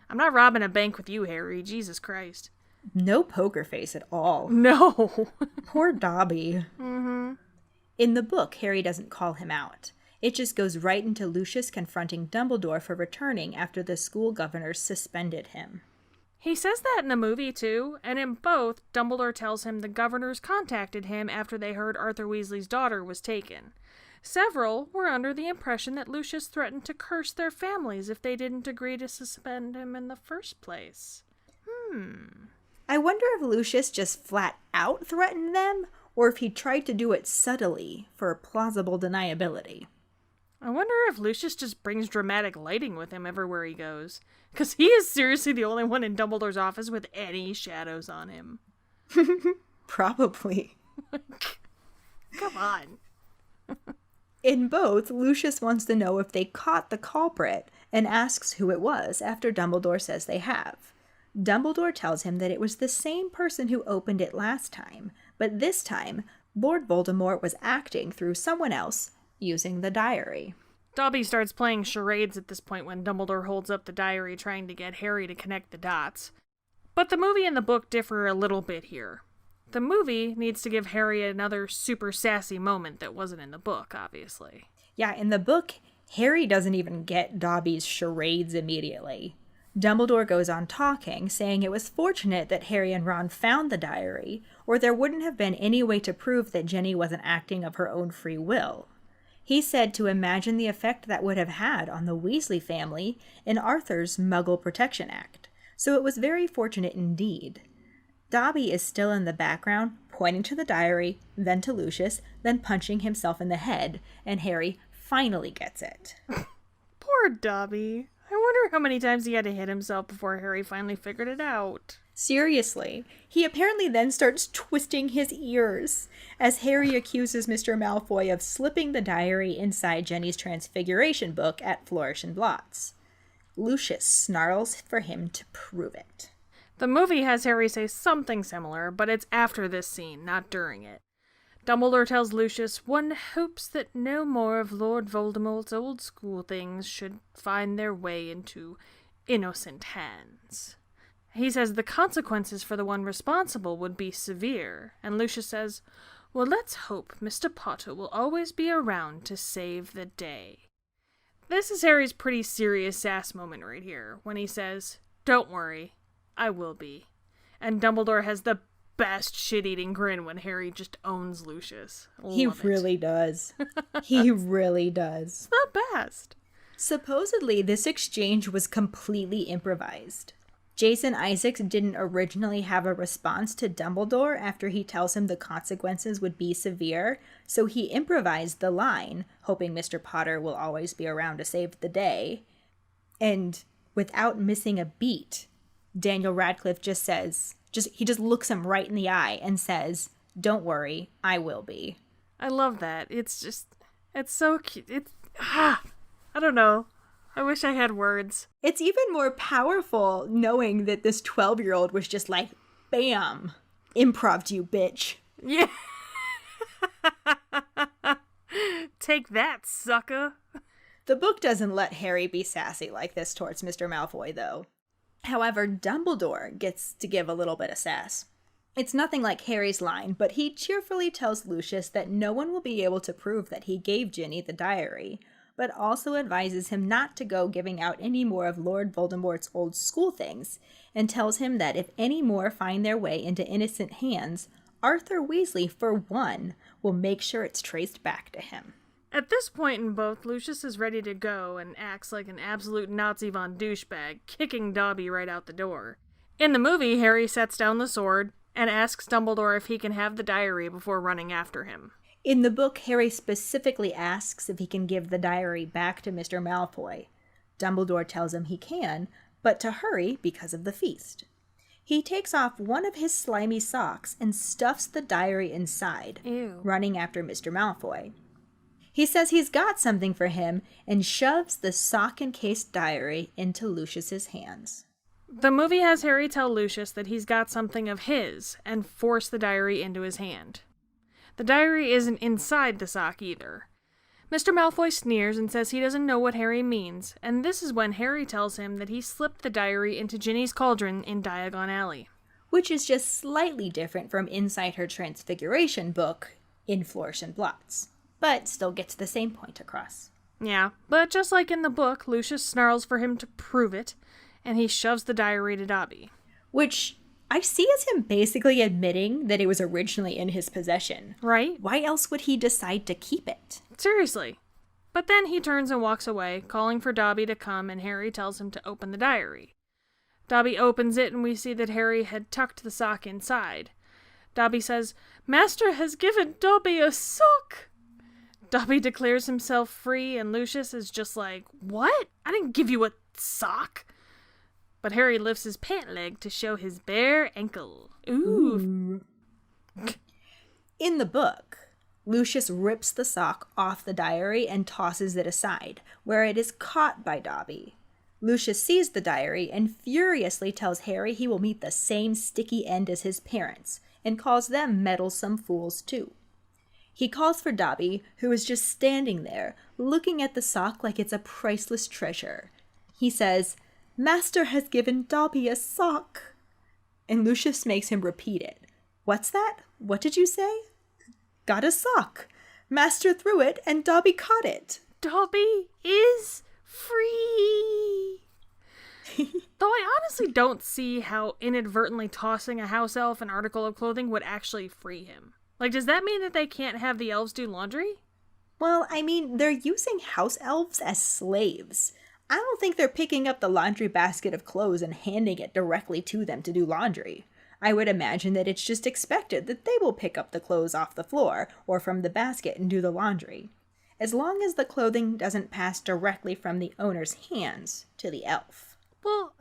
"I'm not robbing a bank with you, Harry, Jesus Christ." No poker face at all. No. Poor Dobby. Mm-hmm. In the book, Harry doesn't call him out. It just goes right into Lucius confronting Dumbledore for returning after the school governors suspended him. He says that in the movie, too, and in both, Dumbledore tells him the governors contacted him after they heard Arthur Weasley's daughter was taken. Several were under the impression that Lucius threatened to curse their families if they didn't agree to suspend him in the first place. I wonder if Lucius just flat out threatened them, or if he tried to do it subtly for plausible deniability. I wonder if Lucius just brings dramatic lighting with him everywhere he goes. Because he is seriously the only one in Dumbledore's office with any shadows on him. Probably. Come on. In both, Lucius wants to know if they caught the culprit and asks who it was after Dumbledore says they have. Dumbledore tells him that it was the same person who opened it last time, but this time, Lord Voldemort was acting through someone else using the diary. Dobby starts playing charades at this point when Dumbledore holds up the diary trying to get Harry to connect the dots. But the movie and the book differ a little bit here. The movie needs to give Harry another super sassy moment that wasn't in the book, obviously. Yeah, in the book, Harry doesn't even get Dobby's charades immediately. Dumbledore goes on talking, saying it was fortunate that Harry and Ron found the diary, or there wouldn't have been any way to prove that Jenny wasn't acting of her own free will. He said to imagine the effect that would have had on the Weasley family in Arthur's Muggle Protection Act, so it was very fortunate indeed. Dobby is still in the background, pointing to the diary, then to Lucius, then punching himself in the head, and Harry finally gets it. Poor Dobby. I wonder how many times he had to hit himself before Harry finally figured it out. Seriously, he apparently then starts twisting his ears as Harry accuses Mr. Malfoy of slipping the diary inside Jenny's Transfiguration book at Flourish and Blots. Lucius snarls for him to prove it. The movie has Harry say something similar, but it's after this scene, not during it. Dumbledore tells Lucius, "One hopes that no more of Lord Voldemort's old school things should find their way into innocent hands." He says the consequences for the one responsible would be severe, and Lucius says, "Well, let's hope Mr. Potter will always be around to save the day." This is Harry's pretty serious sass moment right here, when he says, "Don't worry, I will be." And Dumbledore has the best shit-eating grin when Harry just owns Lucius. He really does. He really does. The best. Supposedly, this exchange was completely improvised. Jason Isaacs didn't originally have a response to Dumbledore after he tells him the consequences would be severe, so he improvised the line, hoping Mr. Potter will always be around to save the day. And without missing a beat, Daniel Radcliffe just says, he just looks him right in the eye and says, "Don't worry, I will be." I love that. It's so cute. I don't know. I wish I had words. It's even more powerful knowing that this 12-year-old was just like, bam, improv you, bitch. Yeah. Take that, sucker. The book doesn't let Harry be sassy like this towards Mr. Malfoy, though. However, Dumbledore gets to give a little bit of sass. It's nothing like Harry's line, but he cheerfully tells Lucius that no one will be able to prove that he gave Ginny the diary, but also advises him not to go giving out any more of Lord Voldemort's old school things, and tells him that if any more find their way into innocent hands, Arthur Weasley, for one, will make sure it's traced back to him. At this point in both, Lucius is ready to go and acts like an absolute Nazi von douchebag, kicking Dobby right out the door. In the movie, Harry sets down the sword and asks Dumbledore if he can have the diary before running after him. In the book, Harry specifically asks if he can give the diary back to Mr. Malfoy. Dumbledore tells him he can, but to hurry because of the feast. He takes off one of his slimy socks and stuffs the diary inside, running after Mr. Malfoy. He says he's got something for him and shoves the sock-encased diary into Lucius's hands. The movie has Harry tell Lucius that he's got something of his and force the diary into his hand. The diary isn't inside the sock either. Mr. Malfoy sneers and says he doesn't know what Harry means, and this is when Harry tells him that he slipped the diary into Ginny's cauldron in Diagon Alley. Which is just slightly different from Inside Her Transfiguration book in Flourish and Blots, but still gets the same point across. Yeah, but just like in the book, Lucius snarls for him to prove it, and he shoves the diary to Dobby. Which I see as him basically admitting that it was originally in his possession. Right? Why else would he decide to keep it? Seriously. But then he turns and walks away, calling for Dobby to come, and Harry tells him to open the diary. Dobby opens it, and we see that Harry had tucked the sock inside. Dobby says, "Master has given Dobby a sock!" Dobby declares himself free, and Lucius is just like, "What? I didn't give you a sock!" But Harry lifts his pant leg to show his bare ankle. Ooh. In the book, Lucius rips the sock off the diary and tosses it aside, where it is caught by Dobby. Lucius sees the diary and furiously tells Harry he will meet the same sticky end as his parents, and calls them meddlesome fools too. He calls for Dobby, who is just standing there, looking at the sock like it's a priceless treasure. He says, "Master has given Dobby a sock." And Lucius makes him repeat it. "What's that? What did you say?" "Got a sock. Master threw it and Dobby caught it." Dobby is free. Though I honestly don't see how inadvertently tossing a house elf an article of clothing would actually free him. Like, does that mean that they can't have the elves do laundry? Well, I mean, they're using house elves as slaves. I don't think they're picking up the laundry basket of clothes and handing it directly to them to do laundry. I would imagine that it's just expected that they will pick up the clothes off the floor or from the basket and do the laundry, as long as the clothing doesn't pass directly from the owner's hands to the elf. Well,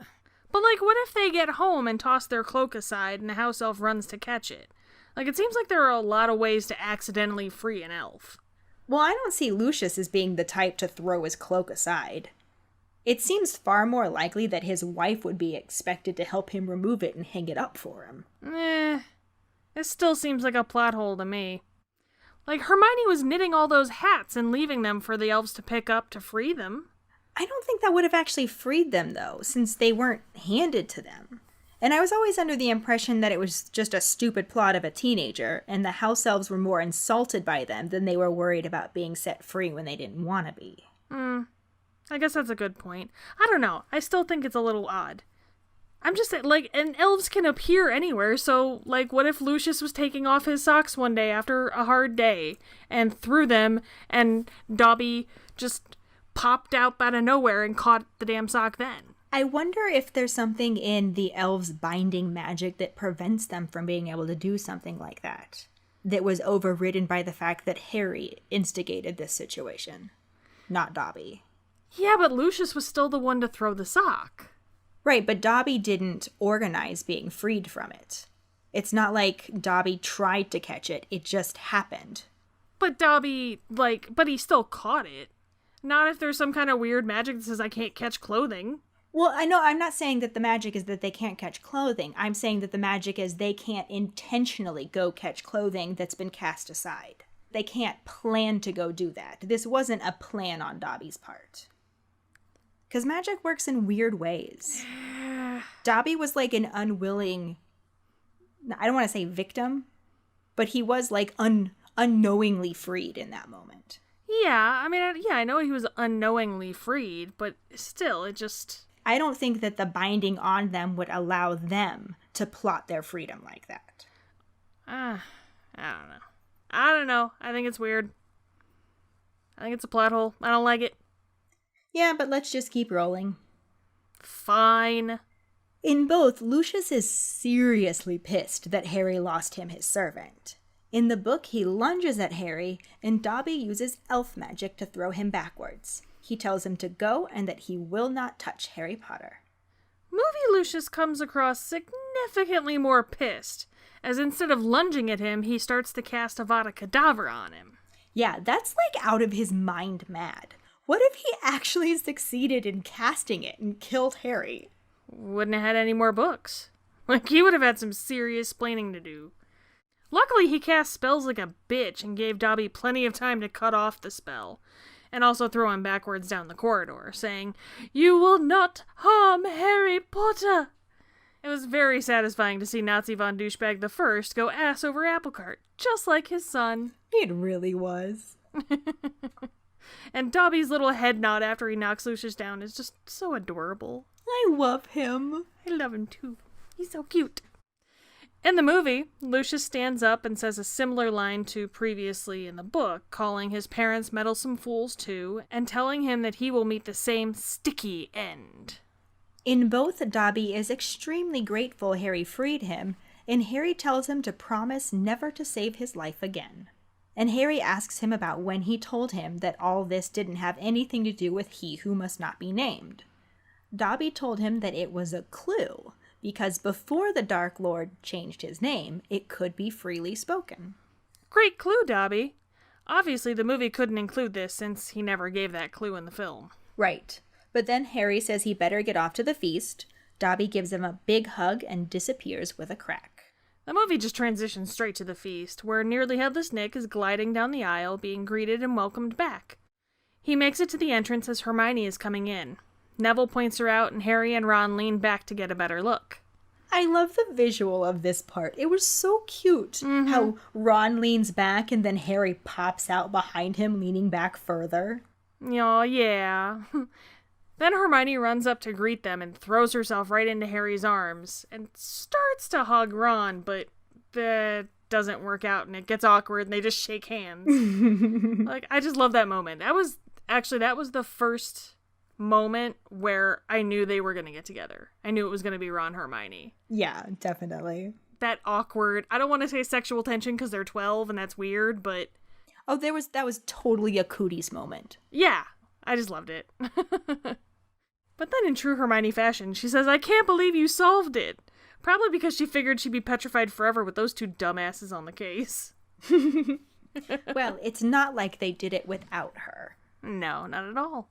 but like, what if they get home and toss their cloak aside and the house elf runs to catch it? Like, it seems like there are a lot of ways to accidentally free an elf. Well, I don't see Lucius as being the type to throw his cloak aside. It seems far more likely that his wife would be expected to help him remove it and hang it up for him. This still seems like a plot hole to me. Like, Hermione was knitting all those hats and leaving them for the elves to pick up to free them. I don't think that would have actually freed them, though, since they weren't handed to them. And I was always under the impression that it was just a stupid plot of a teenager, and the house elves were more insulted by them than they were worried about being set free when they didn't want to be. I guess that's a good point. I don't know. I still think it's a little odd. I'm just like, and elves can appear anywhere, so, like, what if Lucius was taking off his socks one day after a hard day and threw them, and Dobby just popped out out of nowhere and caught the damn sock then? I wonder if there's something in the elves' binding magic that prevents them from being able to do something like that was overridden by the fact that Harry instigated this situation, not Dobby. Yeah, but Lucius was still the one to throw the sock. Right, but Dobby didn't organize being freed from it. It's not like Dobby tried to catch it, it just happened. But Dobby, but he still caught it. Not if there's some kind of weird magic that says I can't catch clothing. Well, I know, I'm not saying that the magic is that they can't catch clothing. I'm saying that the magic is they can't intentionally go catch clothing that's been cast aside. They can't plan to go do that. This wasn't a plan on Dobby's part. Because magic works in weird ways. Dobby was like an unwilling, I don't want to say victim, but he was like unknowingly freed in that moment. Yeah, I mean, I know he was unknowingly freed, but still, it just... I don't think that the binding on them would allow them to plot their freedom like that. I don't know. I think it's weird. I think it's a plot hole. I don't like it. Yeah, but let's just keep rolling. Fine. In both, Lucius is seriously pissed that Harry lost him his servant. In the book, he lunges at Harry, and Dobby uses elf magic to throw him backwards. He tells him to go and that he will not touch Harry Potter. Movie Lucius comes across significantly more pissed, as instead of lunging at him, he starts to cast Avada Kedavra on him. Yeah, that's like out of his mind mad. What if he actually succeeded in casting it and killed Harry? Wouldn't have had any more books. Like, he would have had some serious splaining to do. Luckily, he cast spells like a bitch and gave Dobby plenty of time to cut off the spell, and also throw him backwards down the corridor, saying, "You will not harm Harry Potter!" It was very satisfying to see Nazi von Douchebag the First go ass over apple cart, just like his son. It really was. And Dobby's little head nod after he knocks Lucius down is just so adorable. I love him. I love him too. He's so cute. In the movie, Lucius stands up and says a similar line to previously in the book, calling his parents meddlesome fools too, and telling him that he will meet the same sticky end. In both, Dobby is extremely grateful Harry freed him, and Harry tells him to promise never to save his life again. And Harry asks him about when he told him that all this didn't have anything to do with He Who Must Not Be Named. Dobby told him that it was a clue, because before the Dark Lord changed his name, it could be freely spoken. Great clue, Dobby. Obviously, the movie couldn't include this since he never gave that clue in the film. Right. But then Harry says he better get off to the feast. Dobby gives him a big hug and disappears with a crack. The movie just transitions straight to the feast, where Nearly Headless Nick is gliding down the aisle, being greeted and welcomed back. He makes it to the entrance as Hermione is coming in. Neville points her out, and Harry and Ron lean back to get a better look. I love the visual of this part. It was so cute. How Ron leans back and then Harry pops out behind him, leaning back further. Oh, yeah. Then Hermione runs up to greet them and throws herself right into Harry's arms and starts to hug Ron, but that doesn't work out and it gets awkward and they just shake hands. Like, I just love that moment. That was the first moment where I knew they were going to get together. I knew it was going to be Ron Hermione. Yeah, definitely. That awkward, I don't want to say sexual tension because they're 12 and that's weird, but... Oh, that was totally a cooties moment. Yeah, I just loved it. But then in true Hermione fashion, she says, "I can't believe you solved it." Probably because she figured she'd be petrified forever with those two dumbasses on the case. Well, it's not like they did it without her. No, not at all.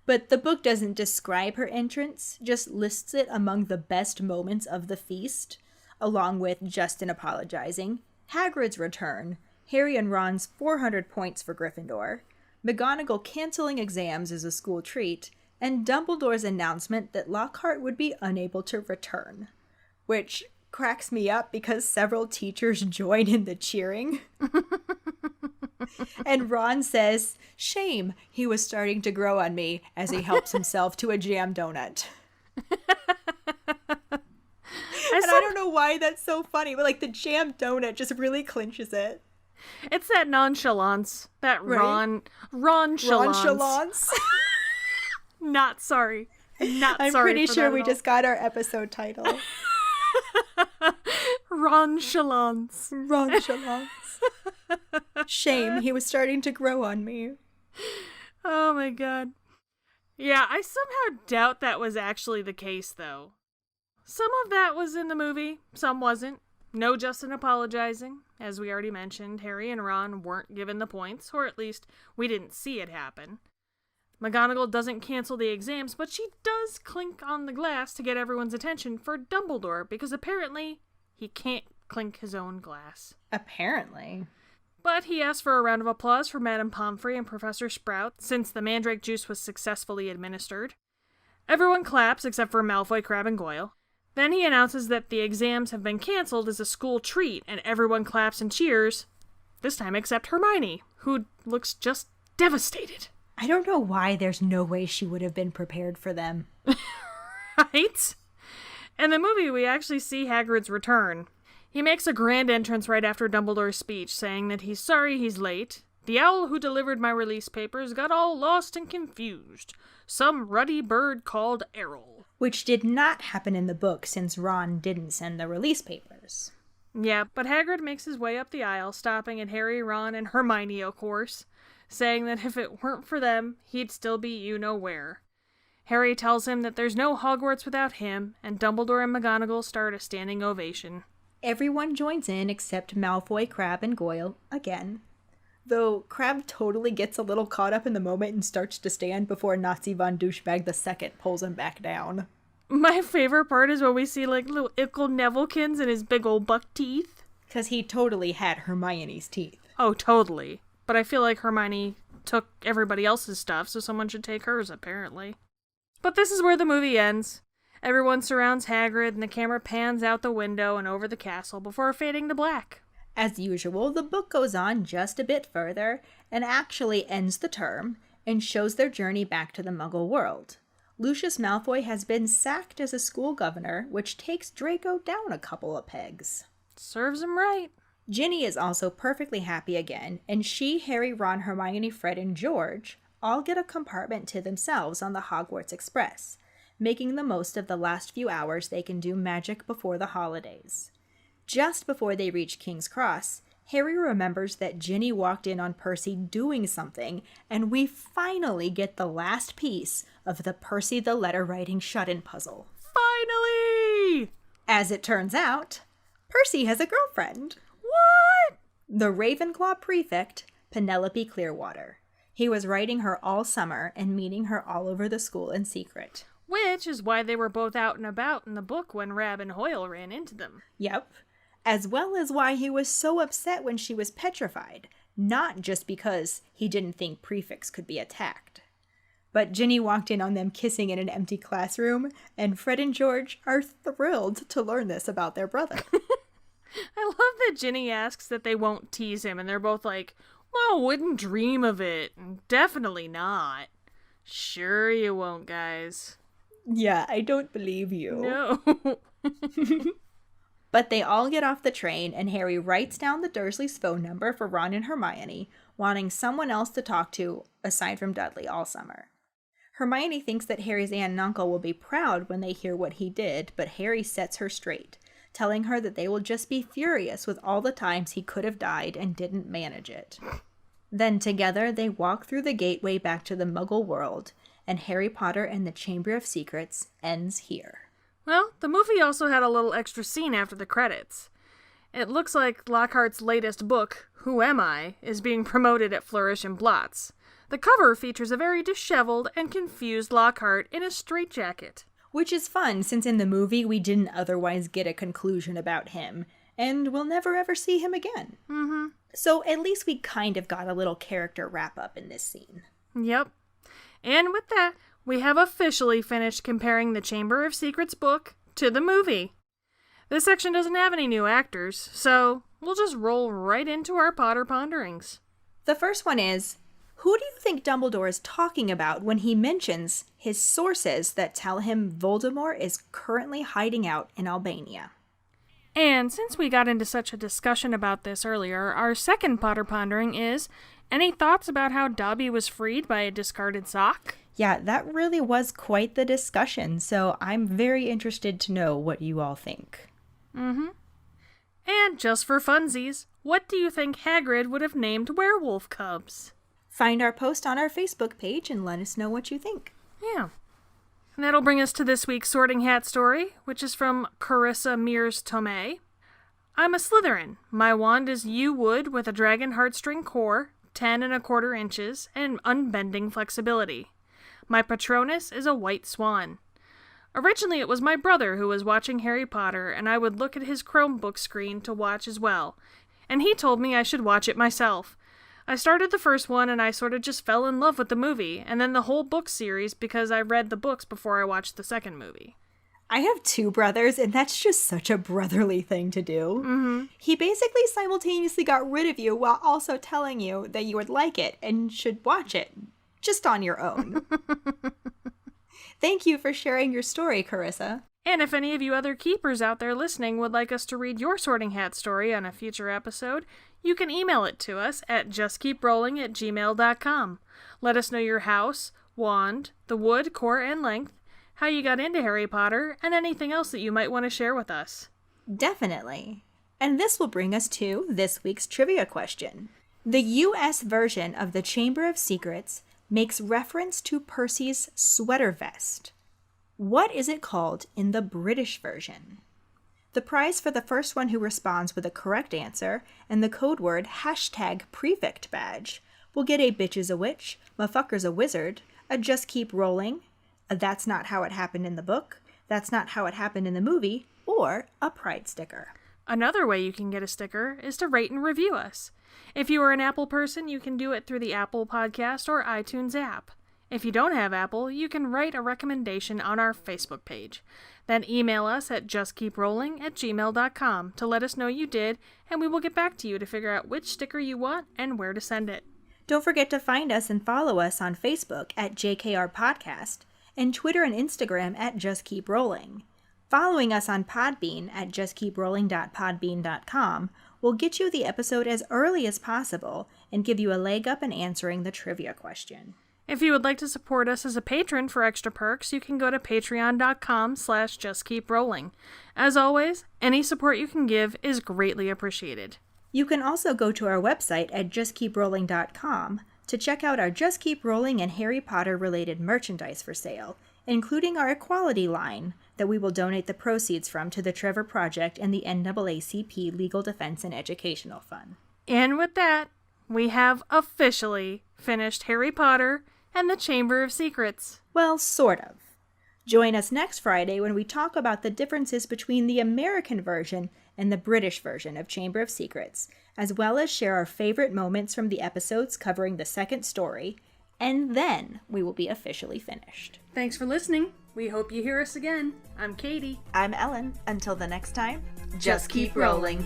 But the book doesn't describe her entrance, just lists it among the best moments of the feast, along with Justin apologizing, Hagrid's return, Harry and Ron's 400 points for Gryffindor, McGonagall canceling exams as a school treat, and Dumbledore's announcement that Lockhart would be unable to return. Which cracks me up because several teachers join in the cheering. And Ron says, "Shame, he was starting to grow on me," as he helps himself to a jam donut. I don't know why that's so funny, but like the jam donut just really clinches it. It's that nonchalance. That Right? Ronchalance. Ronchalance. Not sorry. I'm sorry pretty for sure that we at all. just got our episode title. Ronchalance. Ronchalance. Shame, he was starting to grow on me. Oh my god. Yeah, I somehow doubt that was actually the case, though. Some of that was in the movie, some wasn't. No Justin apologizing. As we already mentioned, Harry and Ron weren't given the points, or at least we didn't see it happen. McGonagall doesn't cancel the exams, but she does clink on the glass to get everyone's attention for Dumbledore, because apparently he can't clink his own glass. Apparently. But he asked for a round of applause for Madame Pomfrey and Professor Sprout, since the mandrake juice was successfully administered. Everyone claps except for Malfoy, Crabbe, and Goyle. Then he announces that the exams have been cancelled as a school treat, and everyone claps and cheers, this time except Hermione, who looks just devastated. I don't know why there's no way she would have been prepared for them. Right? In the movie, we actually see Hagrid's return. He makes a grand entrance right after Dumbledore's speech, saying that he's sorry he's late. The owl who delivered my release papers got all lost and confused. Some ruddy bird called Errol. Which did not happen in the book since Ron didn't send the release papers. Yeah, but Hagrid makes his way up the aisle, stopping at Harry, Ron, and Hermione, of course, saying that if it weren't for them, he'd still be you-know-where. Harry tells him that there's no Hogwarts without him, and Dumbledore and McGonagall start a standing ovation. Everyone joins in except Malfoy, Crabbe, and Goyle, again. Though Crabbe totally gets a little caught up in the moment and starts to stand before Nazi von Douchebag II pulls him back down. My favorite part is when we see, like, little Ickle Nevillekins and his big old buck teeth. Because he totally had Hermione's teeth. Oh, totally. But I feel like Hermione took everybody else's stuff, so someone should take hers, apparently. But this is where the movie ends. Everyone surrounds Hagrid, and the camera pans out the window and over the castle before fading to black. As usual, the book goes on just a bit further and actually ends the term and shows their journey back to the Muggle world. Lucius Malfoy has been sacked as a school governor, which takes Draco down a couple of pegs. Serves him right. Ginny is also perfectly happy again, and she, Harry, Ron, Hermione, Fred, and George all get a compartment to themselves on the Hogwarts Express, making the most of the last few hours they can do magic before the holidays. Just before they reach King's Cross, Harry remembers that Ginny walked in on Percy doing something, and we finally get the last piece of the Percy the letter-writing shut-in puzzle. Finally! As it turns out, Percy has a girlfriend. What? The Ravenclaw prefect, Penelope Clearwater. He was writing her all summer and meeting her all over the school in secret. Which is why they were both out and about in the book when Rab and Hoyle ran into them. Yep. As well as why he was so upset when she was petrified, not just because he didn't think prefects could be attacked. But Ginny walked in on them kissing in an empty classroom, and Fred and George are thrilled to learn this about their brother. I love that Ginny asks that they won't tease him, and they're both like, well, wouldn't dream of it. Definitely not. Sure you won't, guys. Yeah, I don't believe you. No. But they all get off the train, and Harry writes down the Dursleys' phone number for Ron and Hermione, wanting someone else to talk to aside from Dudley all summer. Hermione thinks that Harry's aunt and uncle will be proud when they hear what he did, but Harry sets her straight, telling her that they will just be furious with all the times he could have died and didn't manage it. Then together they walk through the gateway back to the Muggle world, and Harry Potter and the Chamber of Secrets ends here. Well, the movie also had a little extra scene after the credits. It looks like Lockhart's latest book, Who Am I?, is being promoted at Flourish and Blotts. The cover features a very disheveled and confused Lockhart in a straitjacket. Which is fun, since in the movie we didn't otherwise get a conclusion about him, and we'll never ever see him again. Mm-hmm. So at least we kind of got a little character wrap-up in this scene. Yep. And with that, we have officially finished comparing the Chamber of Secrets book to the movie. This section doesn't have any new actors, so we'll just roll right into our Potter ponderings. The first one is, who do you think Dumbledore is talking about when he mentions his sources that tell him Voldemort is currently hiding out in Albania? And since we got into such a discussion about this earlier, our second Potter pondering is, any thoughts about how Dobby was freed by a discarded sock? Yeah, that really was quite the discussion, so I'm very interested to know what you all think. Mm-hmm. And just for funsies, what do you think Hagrid would have named werewolf cubs? Find our post on our Facebook page and let us know what you think. Yeah. And that'll bring us to this week's Sorting Hat story, which is from Carissa Mears Tomei. I'm a Slytherin. My wand is yew wood with a dragon heartstring core, 10¼ inches, and unbending flexibility. My Patronus is a white swan. Originally it was my brother who was watching Harry Potter, and I would look at his Chromebook screen to watch as well. And he told me I should watch it myself. I started the first one and I sort of just fell in love with the movie, and then the whole book series because I read the books before I watched the second movie. I have two brothers, and that's just such a brotherly thing to do. Mm-hmm. He basically simultaneously got rid of you while also telling you that you would like it and should watch it, just on your own. Thank you for sharing your story, Carissa. And if any of you other keepers out there listening would like us to read your Sorting Hat story on a future episode, you can email it to us at justkeeprolling@gmail.com. Let us know your house, wand, the wood, core, and length, how you got into Harry Potter, and anything else that you might want to share with us. Definitely. And this will bring us to this week's trivia question. The US version of the Chamber of Secrets makes reference to Percy's sweater vest. What is it called in the British version? The prize for the first one who responds with a correct answer and the code word #prefect badge will get a Bitch is a Witch, Motherfucker's a Wizard, a Just Keep Rolling, a That's Not How It Happened in the Book, That's Not How It Happened in the Movie, or a Pride sticker. Another way you can get a sticker is to rate and review us. If you are an Apple person, you can do it through the Apple Podcast or iTunes app. If you don't have Apple, you can write a recommendation on our Facebook page. Then email us at justkeeprolling@gmail.com to let us know you did, and we will get back to you to figure out which sticker you want and where to send it. Don't forget to find us and follow us on Facebook at JKR Podcast and Twitter and Instagram at Just Keep Rolling. Following us on Podbean at justkeeprolling.podbean.com will get you the episode as early as possible and give you a leg up in answering the trivia question. If you would like to support us as a patron for extra perks, you can go to patreon.com/justkeeprolling. As always, any support you can give is greatly appreciated. You can also go to our website at justkeeprolling.com to check out our Just Keep Rolling and Harry Potter related merchandise for sale, including our Equality line that we will donate the proceeds from to the Trevor Project and the NAACP Legal Defense and Educational Fund. And with that, we have officially finished Harry Potter and the Chamber of Secrets. Well, sort of. Join us next Friday when we talk about the differences between the American version and the British version of Chamber of Secrets, as well as share our favorite moments from the episodes covering the second story, and then we will be officially finished. Thanks for listening. We hope you hear us again. I'm Katie. I'm Ellen. Until the next time, just keep rolling.